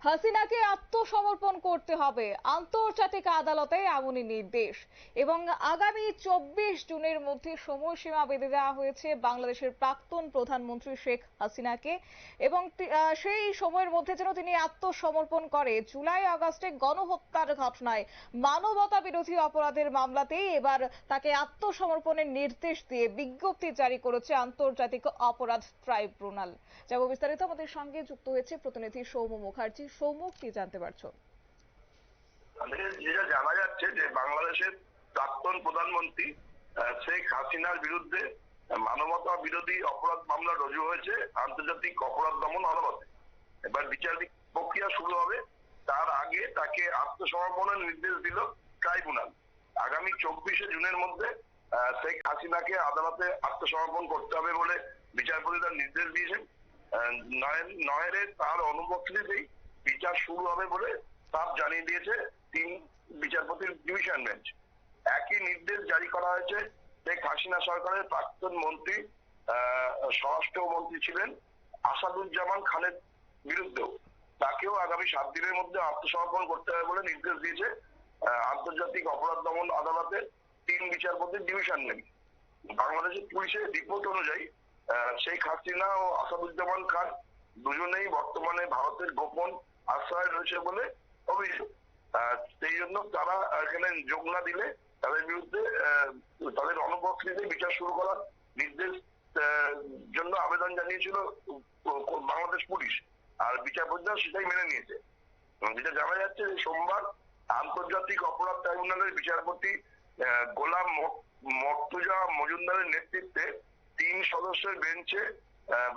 হাসিনাকে আত্মসমর্পণ করতে হবে, আন্তর্জাতিক আদালতে এমনই নির্দেশ। এবং আগামী 24 জুনের মধ্যে সময়সীমা বেঁধে দেওয়া হয়েছে বাংলাদেশের প্রাক্তন প্রধানমন্ত্রী শেখ হাসিনাকে। এবং সেই সময়ের মধ্যে যেন তিনি আত্মসমর্পণ করে। জুলাই আগস্টে গণহত্যার ঘটনায় মানবতা বিরোধী অপরাধের মামলাতেই এবার তাকে আত্মসমর্পণের নির্দেশ দিয়ে বিজ্ঞপ্তি জারি করেছে আন্তর্জাতিক অপরাধ ট্রাইব্যুনাল। যাব বিস্তারিত, আমাদের সঙ্গে যুক্ত হয়েছে প্রতিনিধি সৌম মুখার্জি। সৌম, কি জানতে পারছো? যেটা জানা যাচ্ছে যে বাংলাদেশের প্রাক্তন প্রধানমন্ত্রী শেখ হাসিনার বিরুদ্ধে মানবতা বিরোধী অপরাধ মামলা রুজু হয়েছে আন্তর্জাতিক অপরাধ দমন আদালতে। এবার বিচার প্রক্রিয়া শুরু হবে, তার আগে তাকে আত্মসমর্পণের নির্দেশ দিল ট্রাইব্যুনাল। আগামী 24শে জুনের মধ্যে শেখ হাসিনাকে আদালতে আত্মসমর্পণ করতে হবে বলে বিচারপতিরা নির্দেশ দিয়েছেন। নয়ের তার অনুপস্থিতিতেই বিচার শুরু হবে বলে সাফ জানিয়ে দিয়েছে 3 বিচারপতির ডিভিশন বেঞ্চ। একই নির্দেশ জারি করা হয়েছে শেখ হাসিনা সরকারের প্রাক্তন মন্ত্রী, স্বরাষ্ট্রমন্ত্রী ছিলেন আসাদুজ্জামান খানের বিরুদ্ধেও। তাকেও আগামী 7 দিনের মধ্যে আত্মসমর্পণ করতে হবে বলে নির্দেশ দিয়েছে আন্তর্জাতিক অপরাধ দমন আদালতের 3 বিচারপতির ডিভিশন বেঞ্চ। বাংলাদেশের পুলিশের রিপোর্ট অনুযায়ী শেখ হাসিনা ও আসাদুজ্জামান খান দুজনেই বর্তমানে ভারতের গোপন আশ্রয় রয়েছে বলে অভিযোগ। সেই জন্য তারা এখানে যোগ না দিলে তাদের বিরুদ্ধে তাদের অনুপস্থিতিতে বিচার শুরু করার নির্দেশ জন্য আবেদন জানিয়েছিল বাংলাদেশ পুলিশ, আর বিচারপতিরা সেটাই মেনে নিয়েছে। যেটা জানা যাচ্ছে যে সোমবার আন্তর্জাতিক অপরাধ ট্রাইব্যুনালের বিচারপতি গোলাম মর্তুজা মজুমদারের নেতৃত্বে 3 সদস্যের বেঞ্চে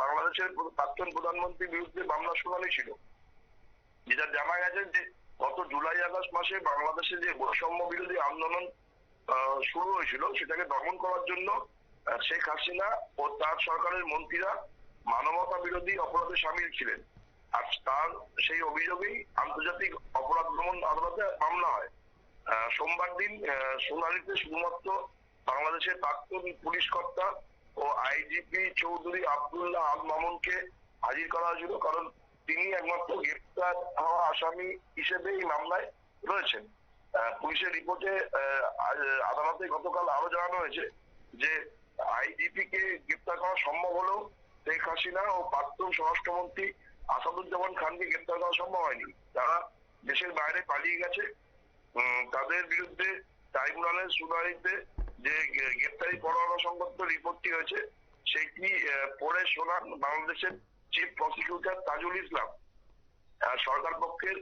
বাংলাদেশের প্রাক্তন প্রধানমন্ত্রীর বিরুদ্ধে মামলা শুনানি ছিল। যেটা জানা গেছে যে গত জুলাই আগস্ট মাসে বাংলাদেশে যে বৈষম্য বিরোধী আন্দোলন শুরু হয়েছিল সেটাকে দমন করার জন্য শেখ হাসিনা ও তার সরকারের মন্ত্রীরা মানবতা বিরোধী অপরাধে সামিল ছিলেন। আর তার সেই অভিযোগেই আন্তর্জাতিক অপরাধ দমন আদালতে মামলা হয়। সোমবার দিন শুনানিতে শুধুমাত্র বাংলাদেশের প্রাক্তন পুলিশ কর্তা ও আইজিপি চৌধুরী আব্দুল্লাহ আল মামুনকে হাজির করা হয়েছিল, কারণ তিনি একমাত্র গ্রেপ্তার হওয়া আসামি হিসেবে এই মামলায় রয়েছেন। পুলিশের রিপোর্টে আদালতে গতকাল আরো জানানো হয়েছে যে আইজিপি কে গ্রেপ্তার করা সম্ভব হলেও শেখ হাসিনা ও প্রাক্তন স্বরাষ্ট্রমন্ত্রী আসাদুজ্জামান খানকে গ্রেপ্তার করা সম্ভব হয়নি। তারা দেশের বাইরে পালিয়ে গেছে। তাদের বিরুদ্ধে ট্রাইব্যুনালের শুনানিতে যে গ্রেপ্তারি পরোয়ানা সংক্রান্ত রিপোর্টটি হয়েছে সেটি পড়ে শোনান বাংলাদেশের চিফ প্রসিকিউটর তাজুল ইসলাম। সরকার পক্ষের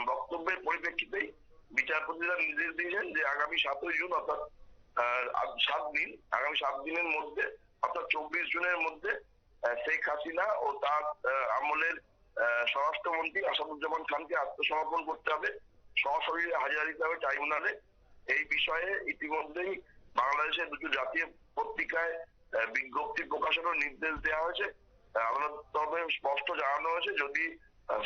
বক্তব্যের পরিপ্রেক্ষিতেই বিচারপতিরা নির্দেশ দিয়েছেন যে আগামী 7ই জুন অর্থাৎ আগামী 7 দিনের মধ্যে অর্থাৎ 24 জুনের মধ্যে শেখ হাসিনা ও তার আমলের স্বরাষ্ট্রমন্ত্রী আসাদুজ্জামান খানকে আত্মসমর্পণ করতে হবে, সশরীরে হাজিরা দিতে হবে ট্রাইব্যুনালে। এই বিষয়ে ইতিমধ্যেই বাংলাদেশের 2টি জাতীয় পত্রিকায় বিজ্ঞপ্তি প্রকাশের নির্দেশ দেওয়া হয়েছে। আদালত তরফে স্পষ্ট জানানো হয়েছে যদি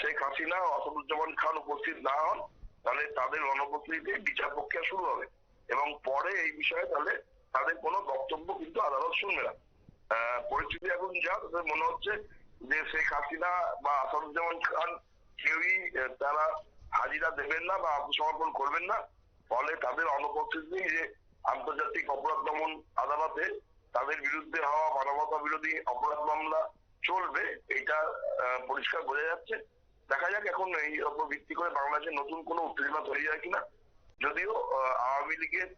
শেখ হাসিনা ও আসাদুজ্জামান খান উপস্থিত না হন তাহলে তাদের অনুপস্থিতিতে বিচার প্রক্রিয়া শুরু হবে এবং পরে এই বিষয়ে তাহলে তাদের কোনো বক্তব্য কিন্তু আদালত শুনবে না। পরিস্থিতি এখন যা তাদের মনে হচ্ছে যে শেখ হাসিনা বা আসাদুজ্জামান খান কেউই তারা হাজিরা দেবেন না বা আত্মসমর্পণ করবেন না, ফলে তাদের অনুপস্থিতি যে আন্তর্জাতিক অপরাধ দমন আদালতে তাদের বিরুদ্ধে হওয়া মানবতা বিরোধী অপরাধ মামলা চলবে, এটা পরিষ্কার বোঝা যাচ্ছে। দেখা যাক এখন এই উপর ভিত্তি করে বাংলাদেশের নতুন কোনো উত্তেজনা তৈরি হয় কিনা। যদিও আওয়ামী লীগের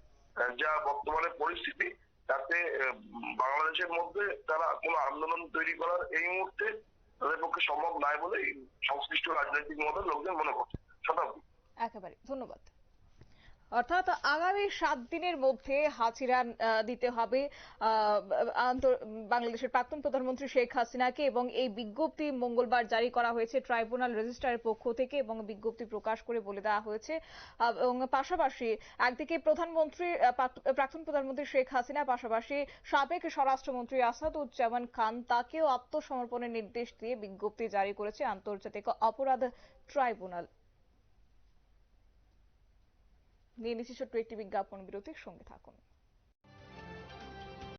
যা বর্তমানে পরিস্থিতি তাতে বাংলাদেশের মধ্যে তারা কোনো আন্দোলন তৈরি করার এই মুহূর্তে তাদের পক্ষে সম্ভব নয় বলে সংশ্লিষ্ট রাজনৈতিক মহলের লোকজন মনে করছে। শতাব্দী, একেবারে ধন্যবাদ। অর্থাৎ আগামী 7 দিনের মধ্যে হাজিরা দিতে হবে বাংলাদেশের প্রাক্তন প্রধানমন্ত্রী শেখ হাসিনাকে, এবং এই বিজ্ঞপ্তি মঙ্গলবার জারি করা হয়েছে ট্রাইব্যুনাল রেজিস্ট্রারের পক্ষ থেকে এবং বিজ্ঞপ্তি প্রকাশ করে বলে দেওয়া হয়েছে। এবং পাশাপাশি একদিকে প্রাক্তন প্রধানমন্ত্রী শেখ হাসিনা, পাশাপাশি সাবেক স্বরাষ্ট্রমন্ত্রী আসাদুজ্জামান খান, তাকেও আত্মসমর্পণের নির্দেশ দিয়ে বিজ্ঞপ্তি জারি করেছে আন্তর্জাতিক অপরাধ ট্রাইব্যুনাল। নিয়ে নিচ্ছি ছোট্ট একটি বিজ্ঞাপন বিরতির, সঙ্গে থাকুন।